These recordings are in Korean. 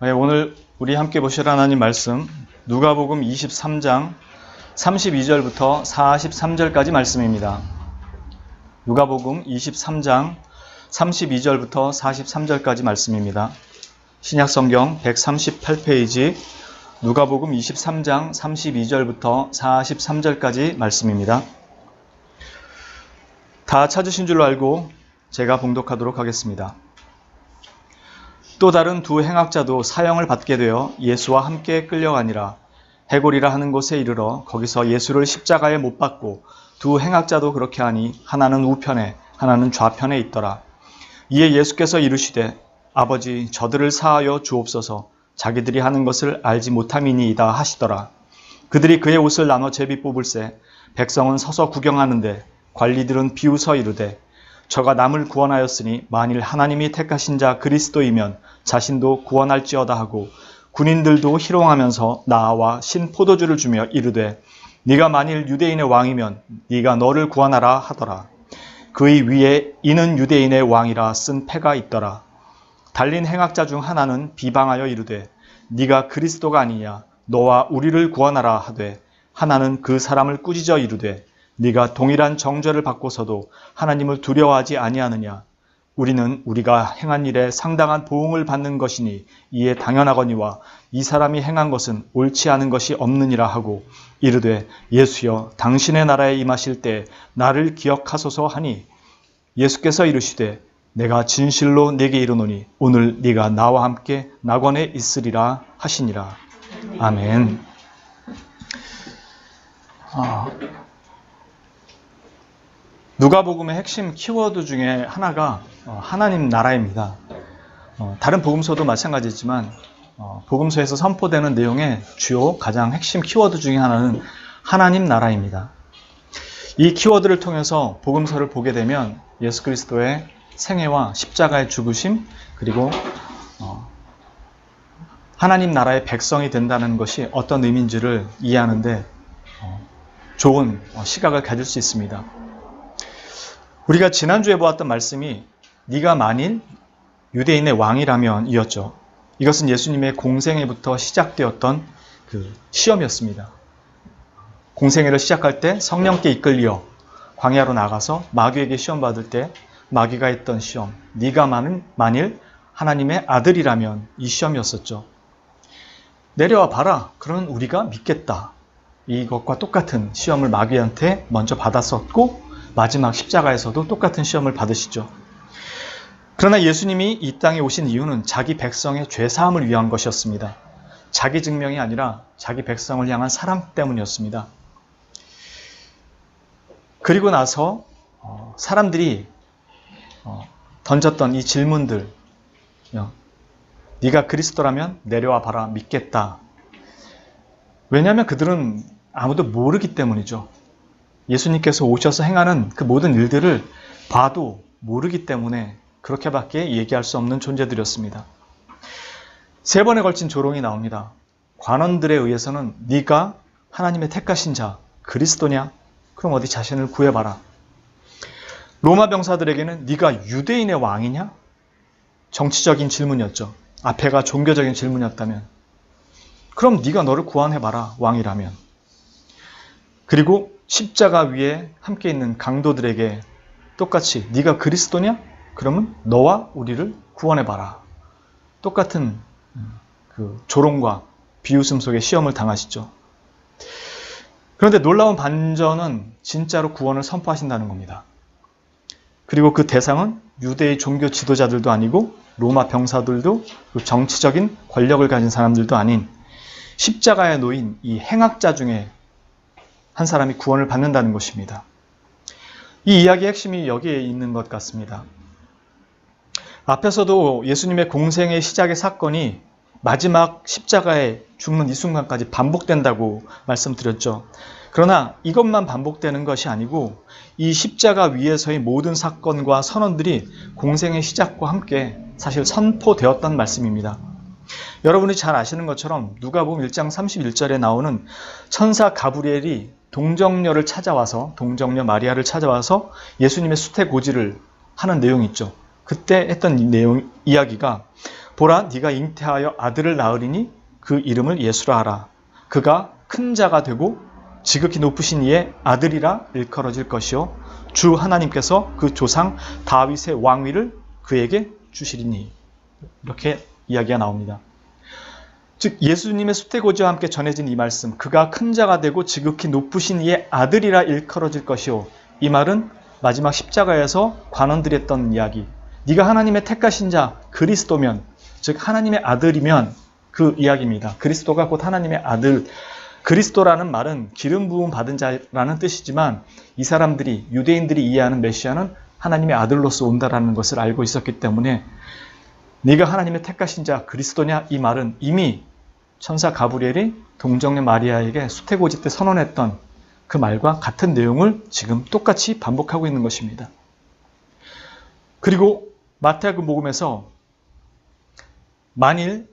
네, 오늘 우리 함께 보실 하나님 말씀 누가복음 23장 32절부터 43절까지 말씀입니다. 누가복음 23장 32절부터 43절까지 말씀입니다. 신약성경 138페이지 누가복음 23장 32절부터 43절까지 말씀입니다. 다 찾으신 줄로 알고 제가 봉독하도록 하겠습니다. 또 다른 두 행악자도 사형을 받게 되어 예수와 함께 끌려가니라. 해골이라 하는 곳에 이르러 거기서 예수를 십자가에 못 박고 두 행악자도 그렇게 하니 하나는 우편에 하나는 좌편에 있더라. 이에 예수께서 이르시되 아버지 저들을 사하여 주옵소서. 자기들이 하는 것을 알지 못함이니이다 하시더라. 그들이 그의 옷을 나눠 제비 뽑을새 백성은 서서 구경하는데 관리들은 비웃어 이르되 저가 남을 구원하였으니 만일 하나님이 택하신 자 그리스도이면 자신도 구원할지어다 하고 군인들도 희롱하면서 나와 신 포도주를 주며 이르되 네가 만일 유대인의 왕이면 네가 너를 구원하라 하더라. 그의 위에 이는 유대인의 왕이라 쓴 패가 있더라. 달린 행악자 중 하나는 비방하여 이르되 네가 그리스도가 아니냐 너와 우리를 구원하라 하되 하나는 그 사람을 꾸짖어 이르되 네가 동일한 정죄를 받고서도 하나님을 두려워하지 아니하느냐. 우리는 우리가 행한 일에 상당한 보응을 받는 것이니 이에 당연하거니와 이 사람이 행한 것은 옳지 않은 것이 없느니라 하고 이르되 예수여 당신의 나라에 임하실 때 나를 기억하소서 하니 예수께서 이르시되 내가 진실로 네게 이르노니 오늘 네가 나와 함께 낙원에 있으리라 하시니라. 아멘. 누가복음의 핵심 키워드 중에 하나가 하나님 나라입니다. 다른 복음서도 마찬가지지만 복음서에서 선포되는 내용의 주요 가장 핵심 키워드 중에 하나는 하나님 나라입니다. 이 키워드를 통해서 복음서를 보게 되면 예수 그리스도의 생애와 십자가의 죽으심 그리고 하나님 나라의 백성이 된다는 것이 어떤 의미인지를 이해하는데 좋은 시각을 가질 수 있습니다. 우리가 지난주에 보았던 말씀이 네가 만일 유대인의 왕이라면 이었죠. 이것은 예수님의 공생애부터 시작되었던 그 시험이었습니다. 공생애를 시작할 때 성령께 이끌려 광야로 나가서 마귀에게 시험 받을 때 마귀가 했던 시험, 네가 만일 하나님의 아들이라면 이 시험이었었죠. 내려와 봐라. 그러면 우리가 믿겠다. 이것과 똑같은 시험을 마귀한테 먼저 받았었고 마지막 십자가에서도 똑같은 시험을 받으시죠. 그러나 예수님이 이 땅에 오신 이유는 자기 백성의 죄사함을 위한 것이었습니다. 자기 증명이 아니라 자기 백성을 향한 사랑 때문이었습니다. 그리고 나서 사람들이 던졌던 이 질문들, 네가 그리스도라면 내려와 봐라, 믿겠다. 왜냐하면 그들은 아무도 모르기 때문이죠. 예수님께서 오셔서 행하는 그 모든 일들을 봐도 모르기 때문에 그렇게밖에 얘기할 수 없는 존재들이었습니다. 3번에 걸친 조롱이 나옵니다. 관원들에 의해서는 네가 하나님의 택하신 자 그리스도냐? 그럼 어디 자신을 구해봐라. 로마 병사들에게는 네가 유대인의 왕이냐? 정치적인 질문이었죠. 앞에가 종교적인 질문이었다면 그럼 네가 너를 구원해봐라 왕이라면. 그리고 십자가 위에 함께 있는 강도들에게 똑같이 네가 그리스도냐? 그러면 너와 우리를 구원해봐라. 똑같은 그 조롱과 비웃음 속에 시험을 당하시죠. 그런데 놀라운 반전은 진짜로 구원을 선포하신다는 겁니다. 그리고 그 대상은 유대의 종교 지도자들도 아니고 로마 병사들도 정치적인 권력을 가진 사람들도 아닌 십자가에 놓인 이 행악자 중에 한 사람이 구원을 받는다는 것입니다. 이 이야기의 핵심이 여기에 있는 것 같습니다. 앞에서도 예수님의 공생의 시작의 사건이 마지막 십자가에 죽는 이 순간까지 반복된다고 말씀드렸죠. 그러나 이것만 반복되는 것이 아니고 이 십자가 위에서의 모든 사건과 선언들이 공생의 시작과 함께 사실 선포되었던 말씀입니다. 여러분이 잘 아시는 것처럼 누가복음 1장 31절에 나오는 천사 가브리엘이 동정녀를 찾아와서 동정녀 마리아를 찾아와서 예수님의 수태고지를 하는 내용이 있죠. 그때 했던 이 내용 이야기가 보라, 네가 잉태하여 아들을 낳으리니 그 이름을 예수라 하라. 그가 큰 자가 되고 지극히 높으신 이의 아들이라 일컬어질 것이요 주 하나님께서 그 조상 다윗의 왕위를 그에게 주시리니. 이렇게 이야기가 나옵니다. 즉 예수님의 수태고지와 함께 전해진 이 말씀, 그가 큰 자가 되고 지극히 높으신 이의 아들이라 일컬어질 것이요, 이 말은 마지막 십자가에서 관원들이 했던 이야기, 네가 하나님의 택하신 자 그리스도면, 즉 하나님의 아들이면 그 이야기입니다. 그리스도가 곧 하나님의 아들. 그리스도라는 말은 기름 부음 받은 자라는 뜻이지만 이 사람들이, 유대인들이 이해하는 메시아는 하나님의 아들로서 온다라는 것을 알고 있었기 때문에 네가 하나님의 택하신 자 그리스도냐, 이 말은 이미 천사 가브리엘이 동정녀 마리아에게 수태고지 때 선언했던 그 말과 같은 내용을 지금 똑같이 반복하고 있는 것입니다. 그리고 마태복음에서 만일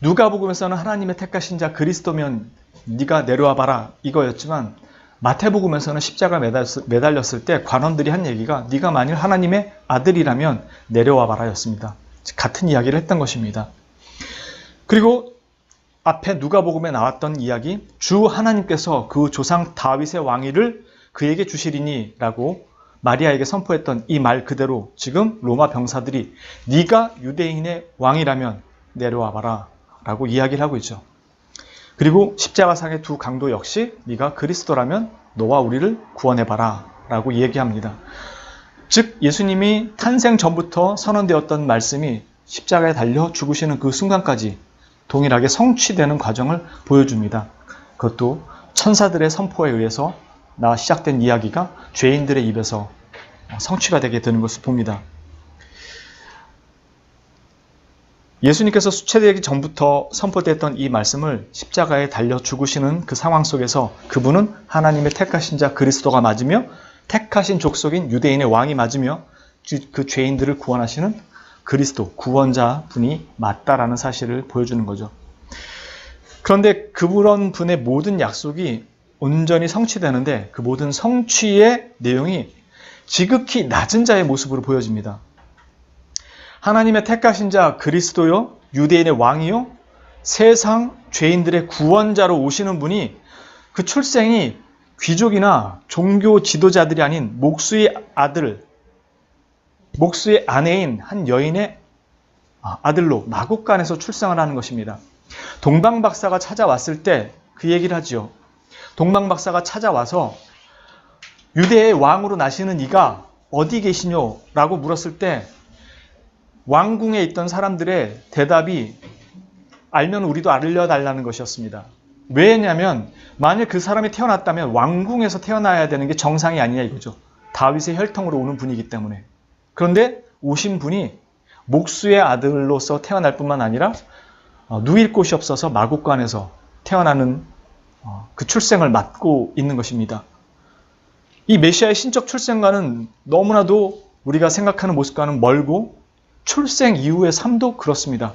누가복음에서는 하나님의 택하신 자 그리스도면 네가 내려와 봐라 이거였지만, 마태복음에서는 십자가 매달렸을 때 관원들이 한 얘기가 네가 만일 하나님의 아들이라면 내려와 봐라 였습니다. 같은 이야기를 했던 것입니다. 그리고 앞에 누가복음에 나왔던 이야기, 주 하나님께서 그 조상 다윗의 왕위를 그에게 주시리니 라고 마리아에게 선포했던 이 말 그대로 지금 로마 병사들이 네가 유대인의 왕이라면 내려와 봐라 라고 이야기를 하고 있죠. 그리고 십자가상의 두 강도 역시 네가 그리스도라면 너와 우리를 구원해봐라 라고 얘기합니다. 즉 예수님이 탄생 전부터 선언되었던 말씀이 십자가에 달려 죽으시는 그 순간까지 동일하게 성취되는 과정을 보여줍니다. 그것도 천사들의 선포에 의해서 시작된 이야기가 죄인들의 입에서 성취가 되게 되는 것을 봅니다. 예수님께서 수체되기 전부터 선포됐던 이 말씀을 십자가에 달려 죽으시는 그 상황 속에서 그분은 하나님의 택하신 자 그리스도가 맞으며 택하신 족속인 유대인의 왕이 맞으며 그 죄인들을 구원하시는 그리스도, 구원자 분이 맞다라는 사실을 보여주는 거죠. 그런데 그런 분의 모든 약속이 온전히 성취되는데 그 모든 성취의 내용이 지극히 낮은 자의 모습으로 보여집니다. 하나님의 택하신 자 그리스도요, 유대인의 왕이요, 세상 죄인들의 구원자로 오시는 분이 그 출생이 귀족이나 종교 지도자들이 아닌 목수의 아들, 목수의 아내인 한 여인의 아들로 마국간에서 출생을 하는 것입니다. 동방박사가 찾아왔을 때 그 얘기를 하지요. 동방박사가 찾아와서 유대의 왕으로 나시는 이가 어디 계시뇨? 라고 물었을 때 왕궁에 있던 사람들의 대답이 알면 우리도 알려달라는 것이었습니다. 왜냐하면 만일 그 사람이 태어났다면 왕궁에서 태어나야 되는 게 정상이 아니냐 이거죠. 다윗의 혈통으로 오는 분이기 때문에. 그런데 오신 분이 목수의 아들로서 태어날 뿐만 아니라 누일 곳이 없어서 마국간에서 태어나는 그 출생을 맞고 있는 것입니다. 이 메시아의 신적 출생과는 너무나도 우리가 생각하는 모습과는 멀고 출생 이후의 삶도 그렇습니다.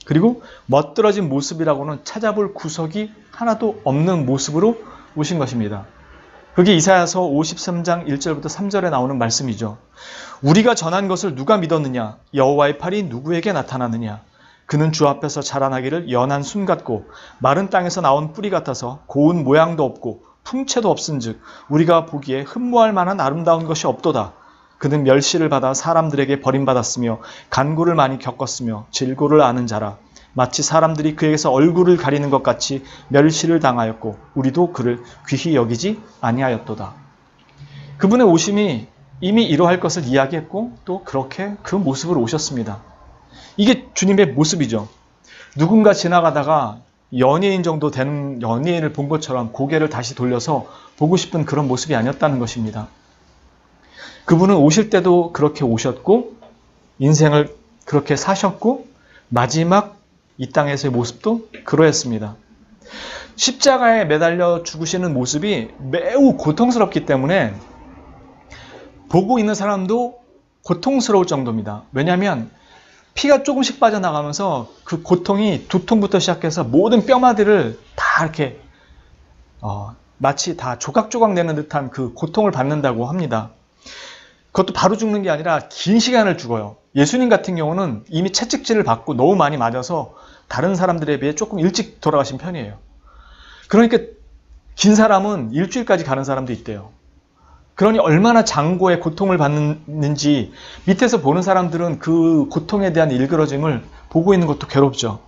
그리고 멋들어진 모습이라고는 찾아볼 구석이 하나도 없는 모습으로 오신 것입니다. 그게 이사야서 53장 1절부터 3절에 나오는 말씀이죠. 우리가 전한 것을 누가 믿었느냐? 여호와의 팔이 누구에게 나타나느냐? 그는 주 앞에서 자라나기를 연한 순 같고 마른 땅에서 나온 뿌리 같아서 고운 모양도 없고 풍채도 없은즉 우리가 보기에 흠모할 만한 아름다운 것이 없도다. 그는 멸시를 받아 사람들에게 버림받았으며 간고를 많이 겪었으며 질고를 아는 자라. 마치 사람들이 그에게서 얼굴을 가리는 것 같이 멸시를 당하였고 우리도 그를 귀히 여기지 아니하였도다. 그분의 오심이 이미 이러할 것을 이야기했고 또 그렇게 그 모습으로 오셨습니다. 이게 주님의 모습이죠. 누군가 지나가다가 연예인 정도 되는 연예인을 본 것처럼 고개를 다시 돌려서 보고 싶은 그런 모습이 아니었다는 것입니다. 그분은 오실 때도 그렇게 오셨고 인생을 그렇게 사셨고 마지막 이 땅에서의 모습도 그러했습니다. 십자가에 매달려 죽으시는 모습이 매우 고통스럽기 때문에 보고 있는 사람도 고통스러울 정도입니다. 왜냐하면 피가 조금씩 빠져나가면서 그 고통이 두통부터 시작해서 모든 뼈마디를 다 이렇게 마치 다 조각조각 내는 듯한 그 고통을 받는다고 합니다. 그것도 바로 죽는 게 아니라 긴 시간을 죽어요. 예수님 같은 경우는 이미 채찍질을 받고 너무 많이 맞아서 다른 사람들에 비해 조금 일찍 돌아가신 편이에요. 그러니까 긴 사람은 일주일까지 가는 사람도 있대요. 그러니 얼마나 장고의 고통을 받는지 밑에서 보는 사람들은 그 고통에 대한 일그러짐을 보고 있는 것도 괴롭죠.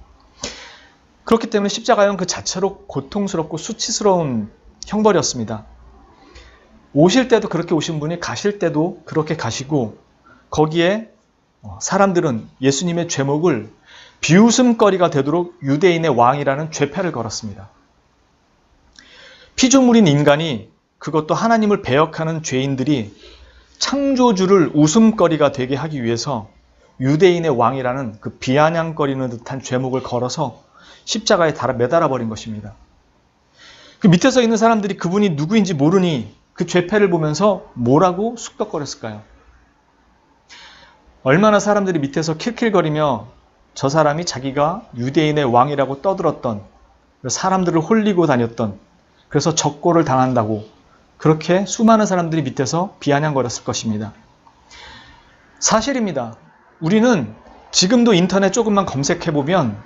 그렇기 때문에 십자가형 그 자체로 고통스럽고 수치스러운 형벌이었습니다. 오실 때도 그렇게 오신 분이 가실 때도 그렇게 가시고, 거기에 사람들은 예수님의 죄목을 비웃음거리가 되도록 유대인의 왕이라는 죄패를 걸었습니다. 피조물인 인간이, 그것도 하나님을 배역하는 죄인들이 창조주를 웃음거리가 되게 하기 위해서 유대인의 왕이라는 그 비아냥거리는 듯한 죄목을 걸어서 십자가에 매달아 버린 것입니다. 그 밑에서 있는 사람들이 그분이 누구인지 모르니 그 죄패를 보면서 뭐라고 쑥덕거렸을까요? 얼마나 사람들이 밑에서 킬킬거리며 저 사람이 자기가 유대인의 왕이라고 떠들었던, 사람들을 홀리고 다녔던, 그래서 적고를 당한다고 그렇게 수많은 사람들이 밑에서 비아냥거렸을 것입니다. 사실입니다. 우리는 지금도 인터넷 조금만 검색해보면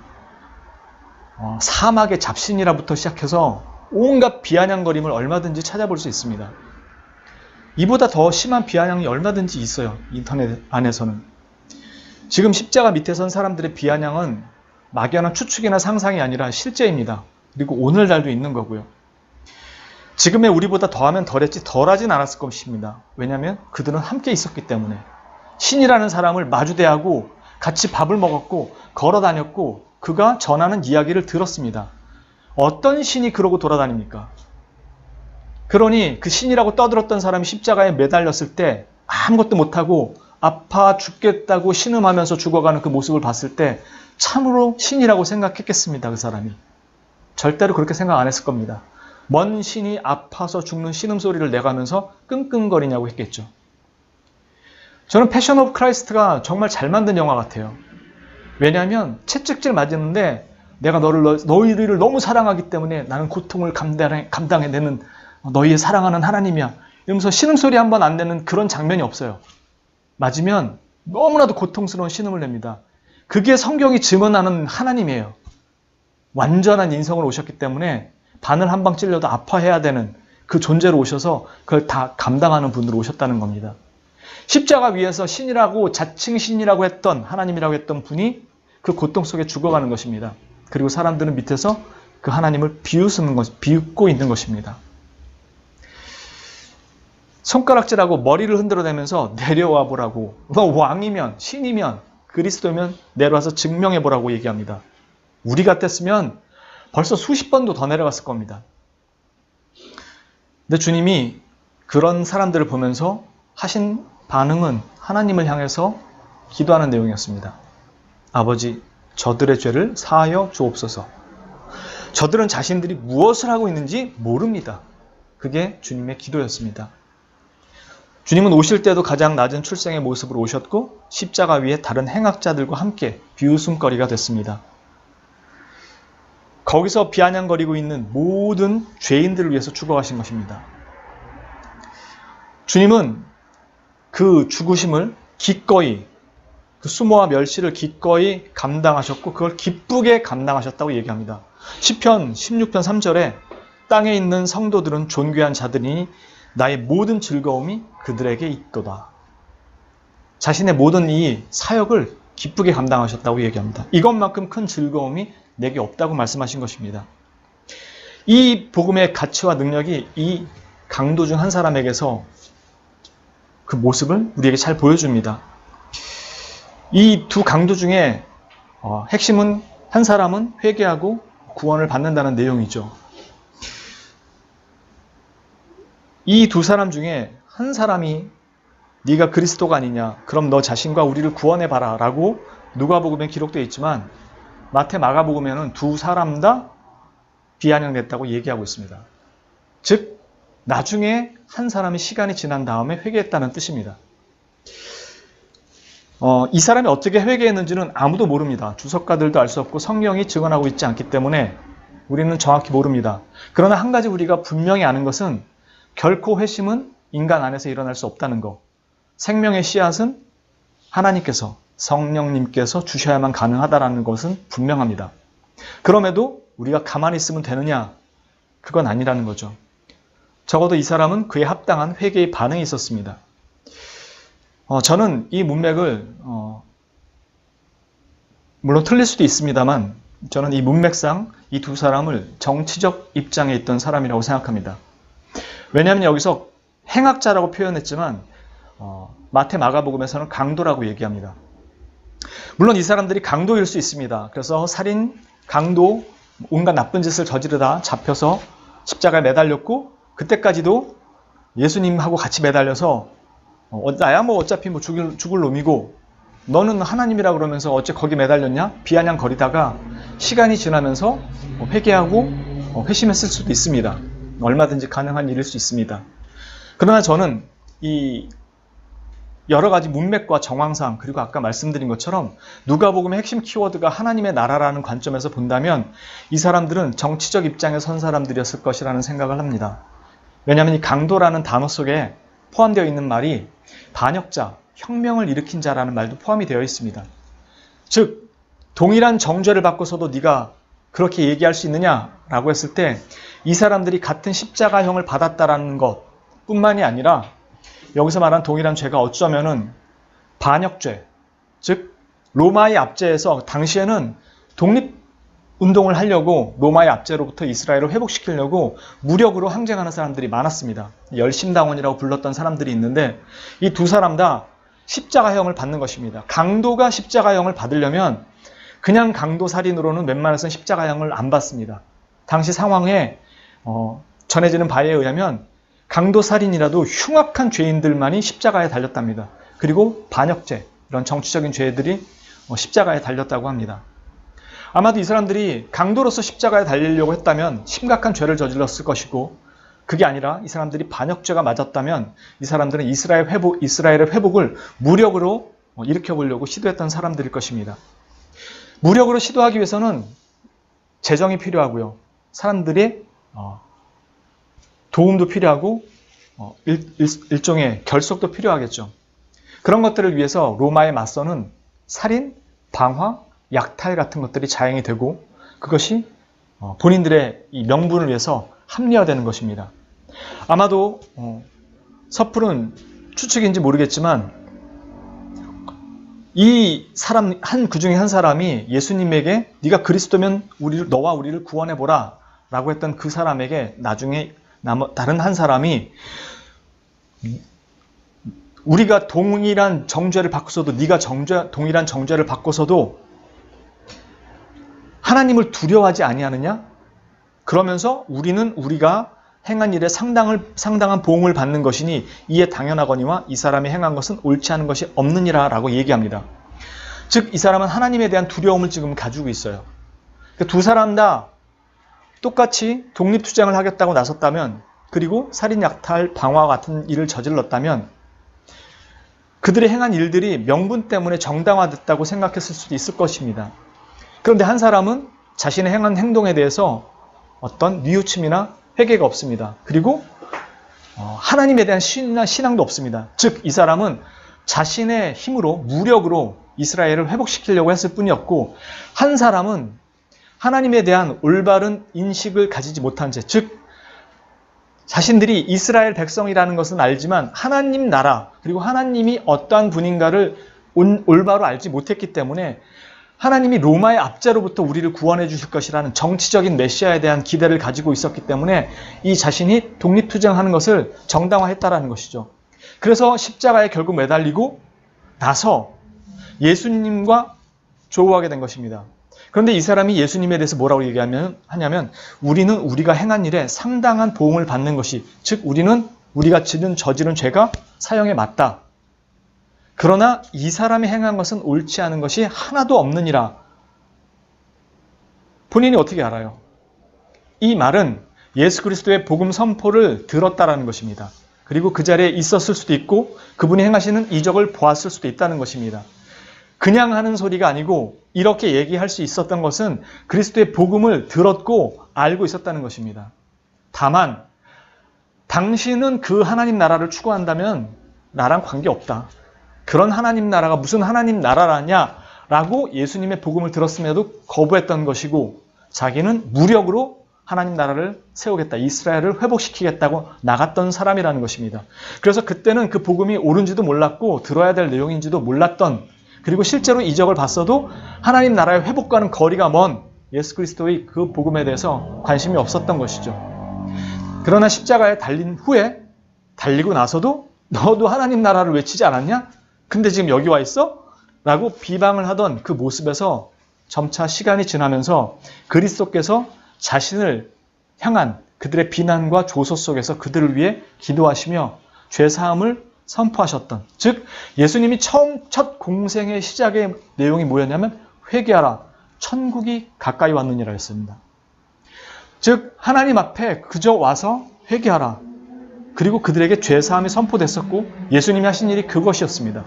사막의 잡신이라부터 시작해서 온갖 비아냥거림을 얼마든지 찾아볼 수 있습니다. 이보다 더 심한 비아냥이 얼마든지 있어요. 인터넷 안에서는. 지금 십자가 밑에 선 사람들의 비아냥은 막연한 추측이나 상상이 아니라 실제입니다. 그리고 오늘날도 있는 거고요. 지금의 우리보다 더하면 덜했지 덜하진 않았을 것입니다. 왜냐하면 그들은 함께 있었기 때문에. 신이라는 사람을 마주대하고 같이 밥을 먹었고 걸어 다녔고 그가 전하는 이야기를 들었습니다. 어떤 신이 그러고 돌아다닙니까? 그러니 그 신이라고 떠들었던 사람이 십자가에 매달렸을 때 아무것도 못하고 아파 죽겠다고 신음하면서 죽어가는 그 모습을 봤을 때 참으로 신이라고 생각했겠습니다. 그 사람이. 절대로 그렇게 생각 안 했을 겁니다. 먼 신이 아파서 죽는 신음소리를 내가면서 끙끙거리냐고 했겠죠. 저는 패션 오브 크라이스트가 정말 잘 만든 영화 같아요. 왜냐하면 채찍질 맞았는데 내가 너희를 너무 사랑하기 때문에 나는 고통을 감당해내는 너희의 사랑하는 하나님이야. 이러면서 신음소리 한 번 안 내는 그런 장면이 없어요. 맞으면 너무나도 고통스러운 신음을 냅니다. 그게 성경이 증언하는 하나님이에요. 완전한 인성으로 오셨기 때문에 바늘 한 방 찔려도 아파해야 되는 그 존재로 오셔서 그걸 다 감당하는 분으로 오셨다는 겁니다. 십자가 위에서 신이라고 자칭 신이라고 했던 하나님이라고 했던 분이 그 고통 속에 죽어가는 것입니다. 그리고 사람들은 밑에서 그 하나님을 비웃고 있는 것입니다. 손가락질하고 머리를 흔들어대면서 내려와 보라고, 너 왕이면 신이면 그리스도면 내려와서 증명해 보라고 얘기합니다. 우리 같았으면 벌써 수십 번도 더 내려갔을 겁니다. 근데 주님이 그런 사람들을 보면서 하신 반응은 하나님을 향해서 기도하는 내용이었습니다. 아버지, 저들의 죄를 사하여 주옵소서. 저들은 자신들이 무엇을 하고 있는지 모릅니다. 그게 주님의 기도였습니다. 주님은 오실 때도 가장 낮은 출생의 모습으로 오셨고 십자가 위에 다른 행악자들과 함께 비웃음거리가 됐습니다. 거기서 비아냥거리고 있는 모든 죄인들을 위해서 죽어가신 것입니다. 주님은 그 죽으심을 기꺼이, 그 수모와 멸시를 기꺼이 감당하셨고 그걸 기쁘게 감당하셨다고 얘기합니다. 시편 16편 3절에 땅에 있는 성도들은 존귀한 자들이니 나의 모든 즐거움이 그들에게 있도다. 자신의 모든 이 사역을 기쁘게 감당하셨다고 얘기합니다. 이것만큼 큰 즐거움이 내게 없다고 말씀하신 것입니다. 이 복음의 가치와 능력이 이 강도 중 한 사람에게서 그 모습을 우리에게 잘 보여줍니다. 이 두 강도 중에 핵심은 한 사람은 회개하고 구원을 받는다는 내용이죠. 이 두 사람 중에 한 사람이 네가 그리스도가 아니냐, 그럼 너 자신과 우리를 구원해봐라 라고 누가복음에 기록되어 있지만 마태, 마가복음에는 두 사람 다 비아냥됐다고 얘기하고 있습니다. 즉 나중에 한 사람이 시간이 지난 다음에 회개했다는 뜻입니다. 이 사람이 어떻게 회개했는지는 아무도 모릅니다. 주석가들도 알 수 없고 성경이 증언하고 있지 않기 때문에 우리는 정확히 모릅니다. 그러나 한 가지 우리가 분명히 아는 것은 결코 회심은 인간 안에서 일어날 수 없다는 것. 생명의 씨앗은 하나님께서 성령님께서 주셔야만 가능하다는 것은 분명합니다. 그럼에도 우리가 가만히 있으면 되느냐? 그건 아니라는 거죠. 적어도 이 사람은 그에 합당한 회개의 반응이 있었습니다. 저는 이 문맥을 물론 틀릴 수도 있습니다만 저는 이 문맥상 이 두 사람을 정치적 입장에 있던 사람이라고 생각합니다. 왜냐하면 여기서 행악자라고 표현했지만 마태 마가복음에서는 강도라고 얘기합니다. 물론 이 사람들이 강도일 수 있습니다. 그래서 살인, 강도, 온갖 나쁜 짓을 저지르다 잡혀서 십자가에 매달렸고 그때까지도 예수님하고 같이 매달려서 나야 뭐 어차피 뭐 죽을 놈이고 너는 하나님이라 그러면서 어째 거기 매달렸냐? 비아냥거리다가 시간이 지나면서 회개하고 회심했을 수도 있습니다. 얼마든지 가능한 일일 수 있습니다. 그러나 저는 이 여러 가지 문맥과 정황상 그리고 아까 말씀드린 것처럼 누가복음의 핵심 키워드가 하나님의 나라라는 관점에서 본다면 이 사람들은 정치적 입장에 선 사람들이었을 것이라는 생각을 합니다. 왜냐하면 이 강도라는 단어 속에 포함되어 있는 말이 반역자, 혁명을 일으킨 자라는 말도 포함이 되어 있습니다. 즉 동일한 정죄를 받고서도 네가 그렇게 얘기할 수 있느냐라고 했을 때 이 사람들이 같은 십자가형을 받았다라는 것 뿐만이 아니라 여기서 말한 동일한 죄가 어쩌면은 반역죄, 즉 로마의 압제에서 당시에는 독립운동을 하려고 로마의 압제로부터 이스라엘을 회복시키려고 무력으로 항쟁하는 사람들이 많았습니다. 열심당원이라고 불렀던 사람들이 있는데 이 두 사람 다 십자가형을 받는 것입니다. 강도가 십자가형을 받으려면 그냥 강도 살인으로는 웬만해서는 십자가형을 안 받습니다. 당시 상황에 전해지는 바에 의하면 강도 살인이라도 흉악한 죄인들만이 십자가에 달렸답니다. 그리고 반역죄, 이런 정치적인 죄들이 십자가에 달렸다고 합니다. 아마도 이 사람들이 강도로서 십자가에 달리려고 했다면 심각한 죄를 저질렀을 것이고 그게 아니라 이 사람들이 반역죄가 맞았다면 이 사람들은 이스라엘의 회복을 무력으로 일으켜보려고 시도했던 사람들일 것입니다. 무력으로 시도하기 위해서는 재정이 필요하고요. 사람들의 도움도 필요하고 일종의 결속도 필요하겠죠. 그런 것들을 위해서 로마에 맞서는 살인, 방화, 약탈 같은 것들이 자행이 되고 그것이 본인들의 이 명분을 위해서 합리화되는 것입니다. 아마도 섣부른 추측인지 모르겠지만 이 사람 그 중에 한 사람이 예수님에게 네가 그리스도면 너와 우리를 구원해보라 라고 했던 그 사람에게 나중에 다른 한 사람이 우리가 동일한 정죄를 받고서도 네가 동일한 정죄를 받고서도 하나님을 두려워하지 아니하느냐? 그러면서 우리는 우리가 행한 일에 상당한 보응을 받는 것이니 이에 당연하거니와 이 사람이 행한 것은 옳지 않은 것이 없느니라 라고 얘기합니다. 즉 이 사람은 하나님에 대한 두려움을 지금 가지고 있어요. 두 사람 다 똑같이 독립투쟁을 하겠다고 나섰다면 그리고 살인, 약탈, 방화 같은 일을 저질렀다면 그들의 행한 일들이 명분 때문에 정당화됐다고 생각했을 수도 있을 것입니다. 그런데 한 사람은 자신의 행한 행동에 대해서 어떤 뉘우침이나 회개가 없습니다. 그리고 하나님에 대한 신앙도 없습니다. 즉 이 사람은 자신의 힘으로 무력으로 이스라엘을 회복시키려고 했을 뿐이었고 한 사람은 하나님에 대한 올바른 인식을 가지지 못한 채, 즉 자신들이 이스라엘 백성이라는 것은 알지만 하나님 나라 그리고 하나님이 어떠한 분인가를 올바로 알지 못했기 때문에 하나님이 로마의 압제로부터 우리를 구원해 주실 것이라는 정치적인 메시아에 대한 기대를 가지고 있었기 때문에 이 자신이 독립투쟁하는 것을 정당화했다라는 것이죠. 그래서 십자가에 결국 매달리고 나서 예수님과 조우하게 된 것입니다. 그런데 이 사람이 예수님에 대해서 뭐라고 하냐면 우리는 우리가 행한 일에 상당한 보응을 받는 것이, 즉 우리가 저지른 죄가 사형에 맞다. 그러나 이 사람이 행한 것은 옳지 않은 것이 하나도 없느니라. 본인이 어떻게 알아요? 이 말은 예수 그리스도의 복음 선포를 들었다라는 것입니다. 그리고 그 자리에 있었을 수도 있고 그분이 행하시는 이적을 보았을 수도 있다는 것입니다. 그냥 하는 소리가 아니고 이렇게 얘기할 수 있었던 것은 그리스도의 복음을 들었고 알고 있었다는 것입니다. 다만 당신은 그 하나님 나라를 추구한다면 나랑 관계없다. 그런 하나님 나라가 무슨 하나님 나라라냐라고 예수님의 복음을 들었음에도 거부했던 것이고 자기는 무력으로 하나님 나라를 세우겠다, 이스라엘을 회복시키겠다고 나갔던 사람이라는 것입니다. 그래서 그때는 그 복음이 옳은지도 몰랐고 들어야 될 내용인지도 몰랐던, 그리고 실제로 이적을 봤어도 하나님 나라의 회복과는 거리가 먼 예수 그리스도의 그 복음에 대해서 관심이 없었던 것이죠. 그러나 십자가에 달린 후에, 달리고 나서도 너도 하나님 나라를 외치지 않았냐? 근데 지금 여기 와 있어? 라고 비방을 하던 그 모습에서 점차 시간이 지나면서 그리스도께서 자신을 향한 그들의 비난과 조소 속에서 그들을 위해 기도하시며 죄사함을 선포하셨던, 즉 예수님이 첫 공생의 시작의 내용이 뭐였냐면 회개하라, 천국이 가까이 왔느니라 했습니다. 즉 하나님 앞에 그저 와서 회개하라, 그리고 그들에게 죄사함이 선포됐었고 예수님이 하신 일이 그것이었습니다.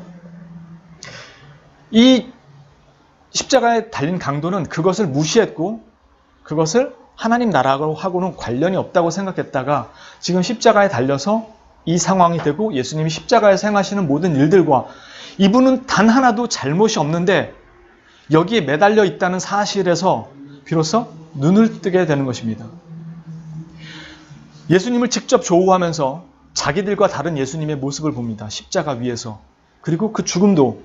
이 십자가에 달린 강도는 그것을 무시했고 그것을 하나님 나라하고는 관련이 없다고 생각했다가 지금 십자가에 달려서 이 상황이 되고 예수님이 십자가에서 행하시는 모든 일들과 이분은 단 하나도 잘못이 없는데 여기에 매달려 있다는 사실에서 비로소 눈을 뜨게 되는 것입니다. 예수님을 직접 조우하면서 자기들과 다른 예수님의 모습을 봅니다. 십자가 위에서. 그리고 그 죽음도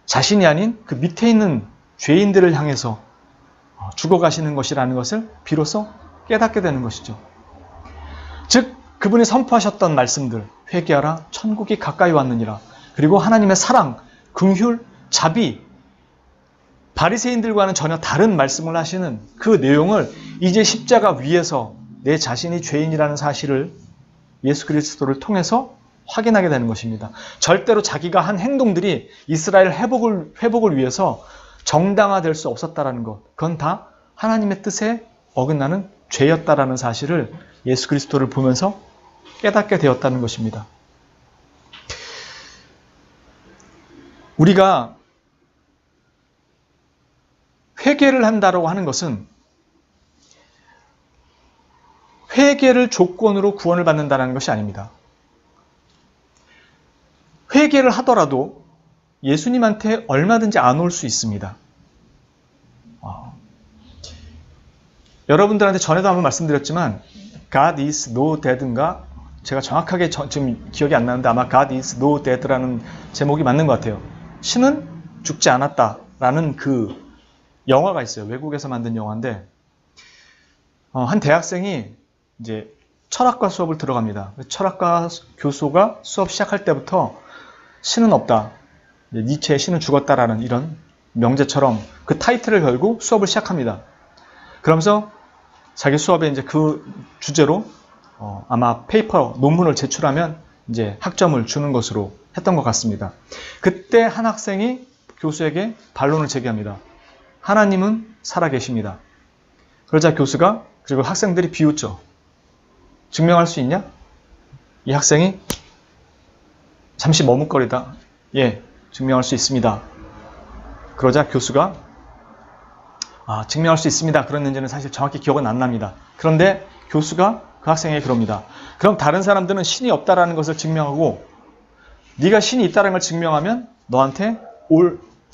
자신이 아닌 그 밑에 있는 죄인들을 향해서 죽어가시는 것이라는 것을 비로소 깨닫게 되는 것이죠. 즉 그분이 선포하셨던 말씀들, 회개하라, 천국이 가까이 왔느니라, 그리고 하나님의 사랑, 긍휼, 자비, 바리새인들과는 전혀 다른 말씀을 하시는 그 내용을 이제 십자가 위에서 내 자신이 죄인이라는 사실을 예수 그리스도를 통해서 확인하게 되는 것입니다. 절대로 자기가 한 행동들이 이스라엘 회복을 위해서 정당화될 수 없었다라는 것, 그건 다 하나님의 뜻에 어긋나는 죄였다라는 사실을 예수 그리스도를 보면서 깨닫게 되었다는 것입니다. 우리가 회개를 한다고 하는 것은 회개를 조건으로 구원을 받는다는 것이 아닙니다. 회개를 하더라도 예수님한테 얼마든지 안 올 수 있습니다. 여러분들한테 전에도 한번 말씀드렸지만 God is no dead인가? 제가 정확하게 지금 기억이 안 나는데 아마 God is no dead라는 제목이 맞는 것 같아요. 신은 죽지 않았다라는 그 영화가 있어요. 외국에서 만든 영화인데 한 대학생이 이제 철학과 수업을 들어갑니다. 철학과 교수가 수업 시작할 때부터 신은 없다, 니체의 신은 죽었다라는 이런 명제처럼 그 타이틀을 걸고 수업을 시작합니다. 그러면서 자기 수업에 이제 그 주제로 아마 페이퍼, 논문을 제출하면 이제 학점을 주는 것으로 했던 것 같습니다. 그때 한 학생이 교수에게 반론을 제기합니다. 하나님은 살아계십니다. 그러자 교수가, 그리고 학생들이 비웃죠. 증명할 수 있냐? 이 학생이 잠시 머뭇거리다, 예, 증명할 수 있습니다. 그러자 교수가 증명할 수 있습니다. 그랬는지는 사실 정확히 기억은 안 납니다. 그런데 교수가 그 학생에게 그럽니다. 그럼 다른 사람들은 신이 없다라는 것을 증명하고 네가 신이 있다는 걸 증명하면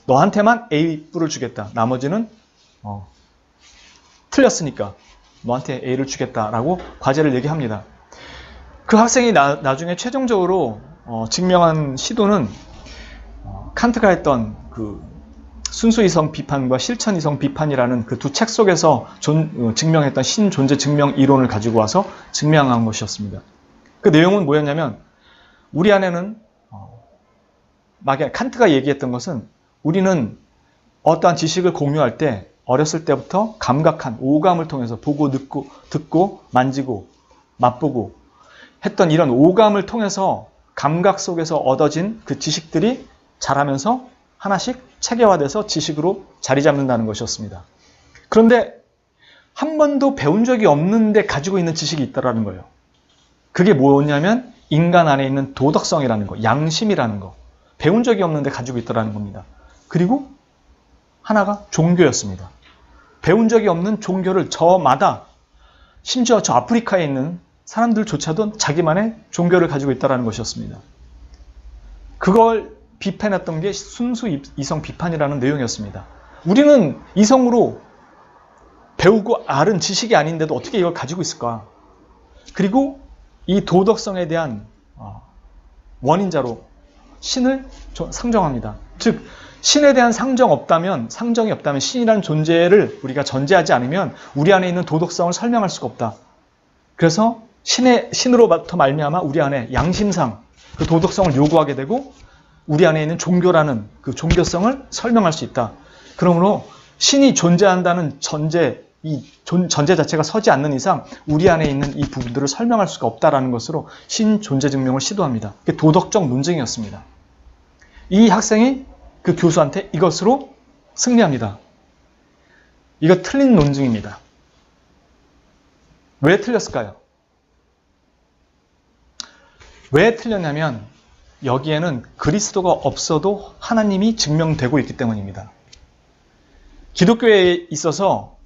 너한테만 A뿔을 주겠다. 나머지는 틀렸으니까 너한테 A를 주겠다라고 과제를 얘기합니다. 그 학생이 나중에 최종적으로 증명한 시도는 칸트가 했던 그 순수이성 비판과 실천이성 비판이라는 그 두 책 속에서 증명했던 신존재 증명 이론을 가지고 와서 증명한 것이었습니다. 그 내용은 뭐였냐면 우리 안에는 칸트가 얘기했던 것은 우리는 어떠한 지식을 공유할 때 어렸을 때부터 감각한 오감을 통해서 보고 듣고 만지고 맛보고 했던 이런 오감을 통해서 감각 속에서 얻어진 그 지식들이 자라면서 하나씩 체계화돼서 지식으로 자리 잡는다는 것이었습니다. 그런데 한 번도 배운 적이 없는데 가지고 있는 지식이 있다는 거예요. 그게 뭐냐면 인간 안에 있는 도덕성이라는 거, 양심이라는 거, 배운 적이 없는데 가지고 있다는 겁니다. 그리고 하나가 종교였습니다. 배운 적이 없는 종교를 저마다, 심지어 저 아프리카에 있는 사람들조차도 자기만의 종교를 가지고 있다는 것이었습니다. 그걸 비판했던 게 순수 이성 비판이라는 내용이었습니다. 우리는 이성으로 배우고 알은 지식이 아닌데도 어떻게 이걸 가지고 있을까? 그리고 이 도덕성에 대한 원인자로 신을 상정합니다. 즉 신에 대한 상정이 없다면 신이라는 존재를 우리가 전제하지 않으면 우리 안에 있는 도덕성을 설명할 수가 없다. 그래서 신으로부터 말미암아 우리 안에 양심상 그 도덕성을 요구하게 되고 우리 안에 있는 종교라는 그 종교성을 설명할 수 있다. 그러므로 신이 존재한다는 이 전제 자체가 서지 않는 이상 우리 안에 있는 이 부분들을 설명할 수가 없다라는 것으로 신 존재 증명을 시도합니다. 그게 도덕적 논쟁이었습니다. 이 학생이 그 교수한테 이것으로 승리합니다. 이거 틀린 논증입니다. 왜 틀렸을까요? 왜 틀렸냐면 여기에는 그리스도가 없어도 하나님이 증명되고 있기 때문입니다. 기독교에 있어서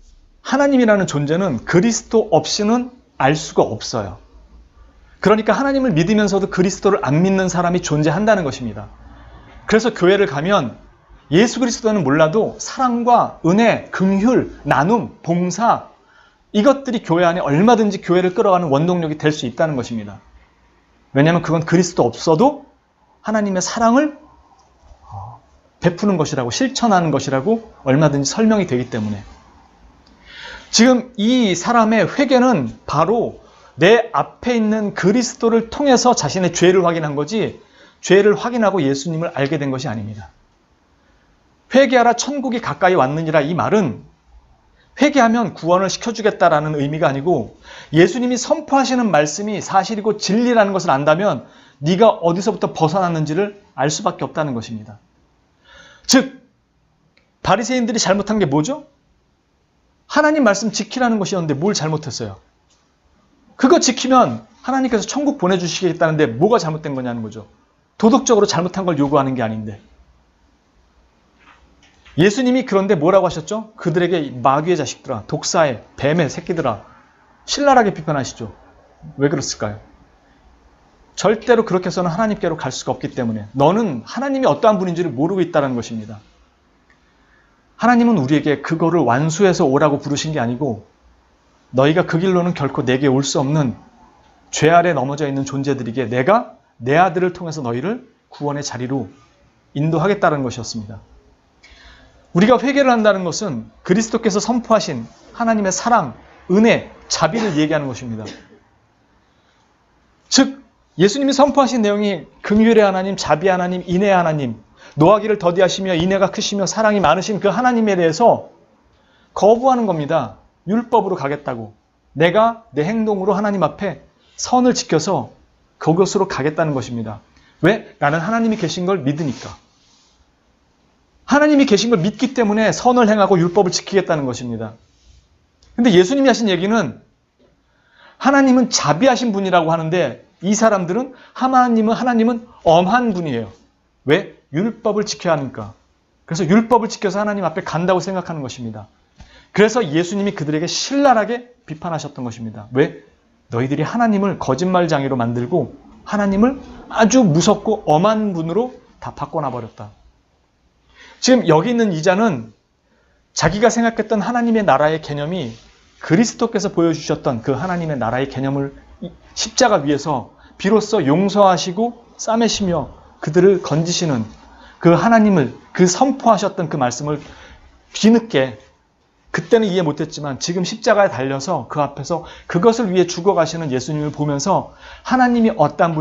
하나님이라는 존재는 그리스도 없이는 알 수가 없어요. 그러니까 하나님을 믿으면서도 그리스도를 안 믿는 사람이 존재한다는 것입니다. 그래서 교회를 가면 예수 그리스도는 몰라도 사랑과 은혜, 긍휼, 나눔, 봉사 이것들이 교회 안에 얼마든지 교회를 끌어가는 원동력이 될 수 있다는 것입니다. 왜냐하면 그건 그리스도 없어도 하나님의 사랑을 베푸는 것이라고 실천하는 것이라고 얼마든지 설명이 되기 때문에 지금 이 사람의 회개는 바로 내 앞에 있는 그리스도를 통해서 자신의 죄를 확인한 거지 죄를 확인하고 예수님을 알게 된 것이 아닙니다. 회개하라 천국이 가까이 왔느니라 이 말은 회개하면 구원을 시켜주겠다라는 의미가 아니고 예수님이 선포하시는 말씀이 사실이고 진리라는 것을 안다면 네가 어디서부터 벗어났는지를 알 수밖에 없다는 것입니다. 즉 바리새인들이 잘못한 게 뭐죠? 하나님 말씀 지키라는 것이었는데 뭘 잘못했어요? 그거 지키면 하나님께서 천국 보내주시겠다는데 뭐가 잘못된 거냐는 거죠. 도덕적으로 잘못한 걸 요구하는 게 아닌데. 예수님이 그런데 뭐라고 하셨죠? 그들에게 마귀의 자식들아, 독사의, 뱀의 새끼들아, 신랄하게 비판하시죠. 왜 그랬을까요? 절대로 그렇게 해서는 하나님께로 갈 수가 없기 때문에 너는 하나님이 어떠한 분인지를 모르고 있다는 것입니다. 하나님은 우리에게 그거를 완수해서 오라고 부르신 게 아니고 너희가 그 길로는 결코 내게 올 수 없는 죄 아래 넘어져 있는 존재들에게 내가 내 아들을 통해서 너희를 구원의 자리로 인도하겠다는 것이었습니다. 우리가 회개를 한다는 것은 그리스도께서 선포하신 하나님의 사랑, 은혜, 자비를 얘기하는 것입니다. 즉 예수님이 선포하신 내용이 긍휼의 하나님, 자비의 하나님, 인애의 하나님, 노하기를 더디하시며 인애가 크시며 사랑이 많으신 그 하나님에 대해서 거부하는 겁니다. 율법으로 가겠다고. 내가 내 행동으로 하나님 앞에 선을 지켜서 그것으로 가겠다는 것입니다. 왜? 나는 하나님이 계신 걸 믿으니까. 하나님이 계신 걸 믿기 때문에 선을 행하고 율법을 지키겠다는 것입니다. 근데 예수님이 하신 얘기는 하나님은 자비하신 분이라고 하는데 이 사람들은 하나님은 엄한 분이에요. 왜? 율법을 지켜야 하니까. 그래서 율법을 지켜서 하나님 앞에 간다고 생각하는 것입니다. 그래서 예수님이 그들에게 신랄하게 비판하셨던 것입니다. 왜? 너희들이 하나님을 거짓말장애로 만들고 하나님을 아주 무섭고 엄한 분으로 다 바꿔놔버렸다. 지금 여기 있는 이 자는 자기가 생각했던 하나님의 나라의 개념이 그리스도께서 보여주셨던 그 하나님의 나라의 개념을 십자가 위에서 비로소 용서하시고 싸매시며 그들을 건지시는 그 하나님을 그 선포하셨던 그 말씀을 뒤늦게 그때는 이해 못했지만 지금 십자가에 달려서 그 앞에서 그것을 위해 죽어가시는 예수님을 보면서 하나님이 어떠한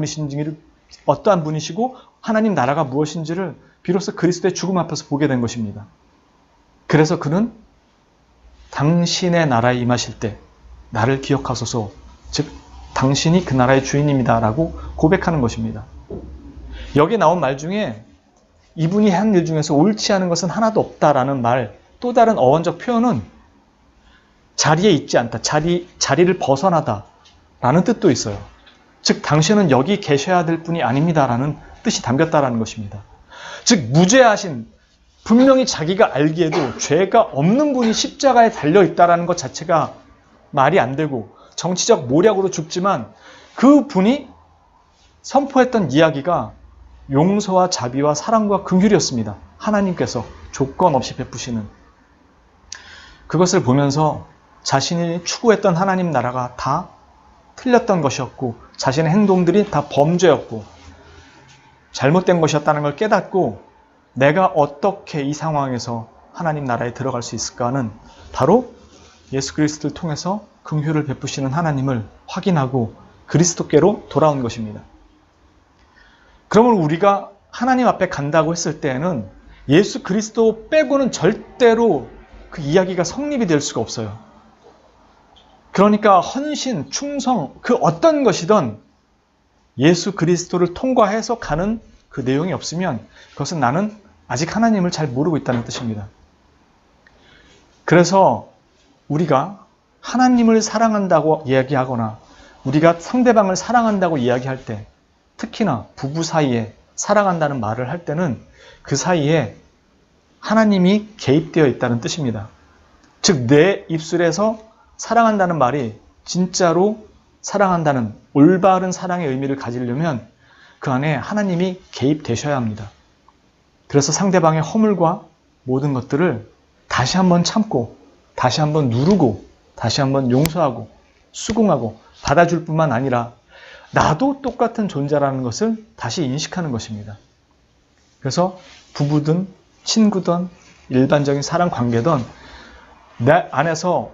분이시고 하나님 나라가 무엇인지를 비로소 그리스도의 죽음 앞에서 보게 된 것입니다. 그래서 그는 당신의 나라에 임하실 때 나를 기억하소서, 즉 당신이 그 나라의 주인입니다 라고 고백하는 것입니다. 여기 나온 말 중에 이분이 한 일 중에서 옳지 않은 것은 하나도 없다라는 말, 또 다른 어원적 표현은 자리에 있지 않다, 자리를 벗어나다 라는 뜻도 있어요. 즉 당신은 여기 계셔야 될 분이 아닙니다 라는 뜻이 담겼다라는 것입니다. 즉 무죄하신, 분명히 자기가 알기에도 죄가 없는 분이 십자가에 달려있다라는 것 자체가 말이 안 되고 정치적 모략으로 죽지만 그 분이 선포했던 이야기가 용서와 자비와 사랑과 긍휼이었습니다. 하나님께서 조건 없이 베푸시는. 그것을 보면서 자신이 추구했던 하나님 나라가 다 틀렸던 것이었고 자신의 행동들이 다 범죄였고 잘못된 것이었다는 걸 깨닫고 내가 어떻게 이 상황에서 하나님 나라에 들어갈 수 있을까는 바로 예수 그리스도를 통해서 긍휼을 베푸시는 하나님을 확인하고 그리스도께로 돌아온 것입니다. 그러면 우리가 하나님 앞에 간다고 했을 때에는 예수 그리스도 빼고는 절대로 그 이야기가 성립이 될 수가 없어요. 그러니까 헌신, 충성, 그 어떤 것이든 예수 그리스도를 통과해서 가는 그 내용이 없으면 그것은 나는 아직 하나님을 잘 모르고 있다는 뜻입니다. 그래서 우리가 하나님을 사랑한다고 이야기하거나 우리가 상대방을 사랑한다고 이야기할 때 특히나 부부 사이에 사랑한다는 말을 할 때는 그 사이에 하나님이 개입되어 있다는 뜻입니다. 즉 내 입술에서 사랑한다는 말이 진짜로 사랑한다는 올바른 사랑의 의미를 가지려면 그 안에 하나님이 개입되셔야 합니다. 그래서 상대방의 허물과 모든 것들을 다시 한번 참고 다시 한번 누르고 다시 한번 용서하고 수긍하고 받아줄 뿐만 아니라 나도 똑같은 존재라는 것을 다시 인식하는 것입니다. 그래서 부부든 친구든 일반적인 사랑 관계든 내 안에서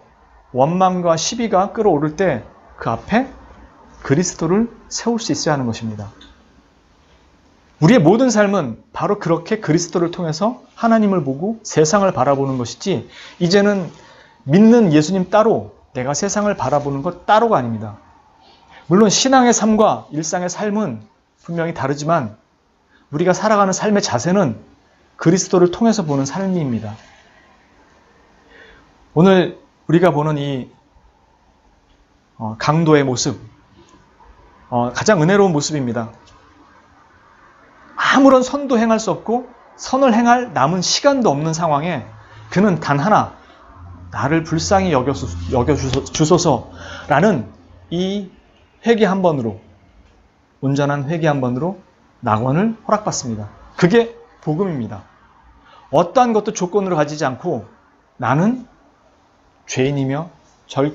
원망과 시비가 끌어오를 때 그 앞에 그리스도를 세울 수 있어야 하는 것입니다. 우리의 모든 삶은 바로 그렇게 그리스도를 통해서 하나님을 보고 세상을 바라보는 것이지 이제는 믿는 예수님 따로 내가 세상을 바라보는 것 따로가 아닙니다. 물론 신앙의 삶과 일상의 삶은 분명히 다르지만 우리가 살아가는 삶의 자세는 그리스도를 통해서 보는 삶입니다. 오늘 우리가 보는 이 강도의 모습, 가장 은혜로운 모습입니다. 아무런 선도 행할 수 없고 선을 행할 남은 시간도 없는 상황에 그는 단 하나 나를 불쌍히 여겨주소서라는 이 회개 한 번으로 온전한 회개 한 번으로 낙원을 허락받습니다. 그게 복음입니다. 어떠한 것도 조건으로 가지지 않고 나는 죄인이며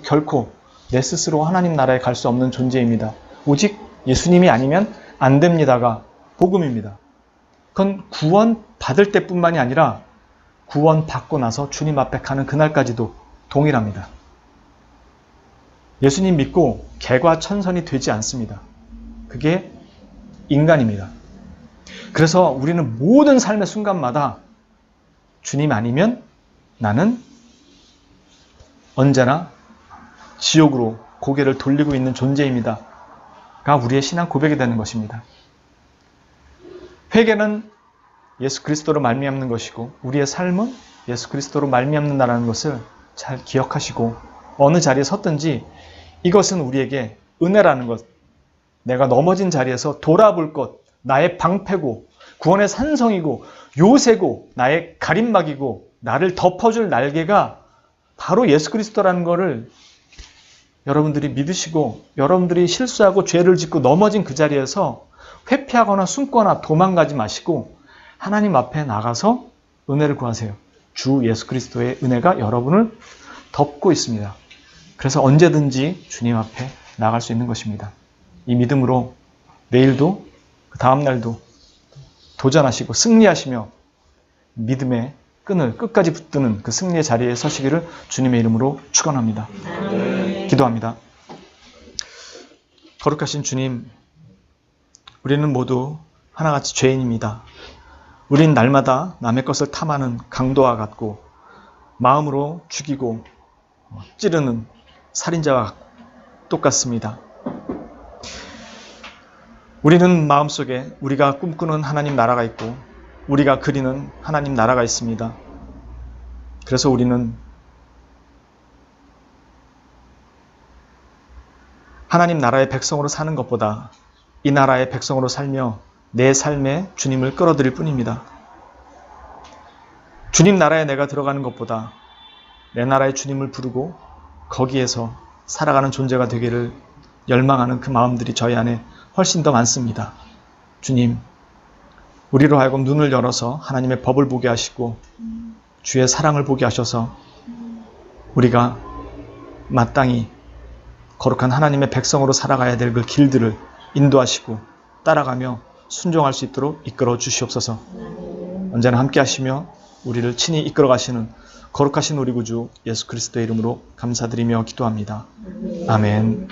결코 내 스스로 하나님 나라에 갈 수 없는 존재입니다. 오직 예수님이 아니면 안 됩니다가 복음입니다. 그건 구원 받을 때뿐만이 아니라 구원 받고 나서 주님 앞에 가는 그날까지도 동일합니다. 예수님 믿고 개과천선이 되지 않습니다. 그게 인간입니다. 그래서 우리는 모든 삶의 순간마다 주님 아니면 나는 언제나 지옥으로 고개를 돌리고 있는 존재입니다. 가 우리의 신앙 고백이 되는 것입니다. 회개는 예수 그리스도로 말미암는 것이고 우리의 삶은 예수 그리스도로 말미암는다는 것을 잘 기억하시고 어느 자리에 섰든지 이것은 우리에게 은혜라는 것, 내가 넘어진 자리에서 돌아볼 것, 나의 방패고 구원의 산성이고 요새고 나의 가림막이고 나를 덮어줄 날개가 바로 예수 그리스도라는 것을 여러분들이 믿으시고 여러분들이 실수하고 죄를 짓고 넘어진 그 자리에서 회피하거나 숨거나 도망가지 마시고 하나님 앞에 나가서 은혜를 구하세요. 주 예수 그리스도의 은혜가 여러분을 덮고 있습니다. 그래서 언제든지 주님 앞에 나갈 수 있는 것입니다. 이 믿음으로 내일도 그 다음 날도 도전하시고 승리하시며 믿음의 끈을 끝까지 붙드는 그 승리의 자리에 서시기를 주님의 이름으로 축원합니다. 기도합니다. 거룩하신 주님, 우리는 모두 하나같이 죄인입니다. 우린 날마다 남의 것을 탐하는 강도와 같고 마음으로 죽이고 찌르는 살인자와 똑같습니다. 우리는 마음속에 우리가 꿈꾸는 하나님 나라가 있고 우리가 그리는 하나님 나라가 있습니다. 그래서 우리는 하나님 나라의 백성으로 사는 것보다 이 나라의 백성으로 살며 내 삶에 주님을 끌어들일 뿐입니다. 주님 나라에 내가 들어가는 것보다 내 나라의 주님을 부르고 거기에서 살아가는 존재가 되기를 열망하는 그 마음들이 저희 안에 훨씬 더 많습니다. 주님, 우리로 하여금 눈을 열어서 하나님의 법을 보게 하시고 주의 사랑을 보게 하셔서 우리가 마땅히 거룩한 하나님의 백성으로 살아가야 될 그 길들을 인도하시고 따라가며 순종할 수 있도록 이끌어 주시옵소서. 언제나 함께 하시며 우리를 친히 이끌어 가시는 거룩하신 우리 구주 예수 그리스도의 이름으로 감사드리며 기도합니다. 아멘.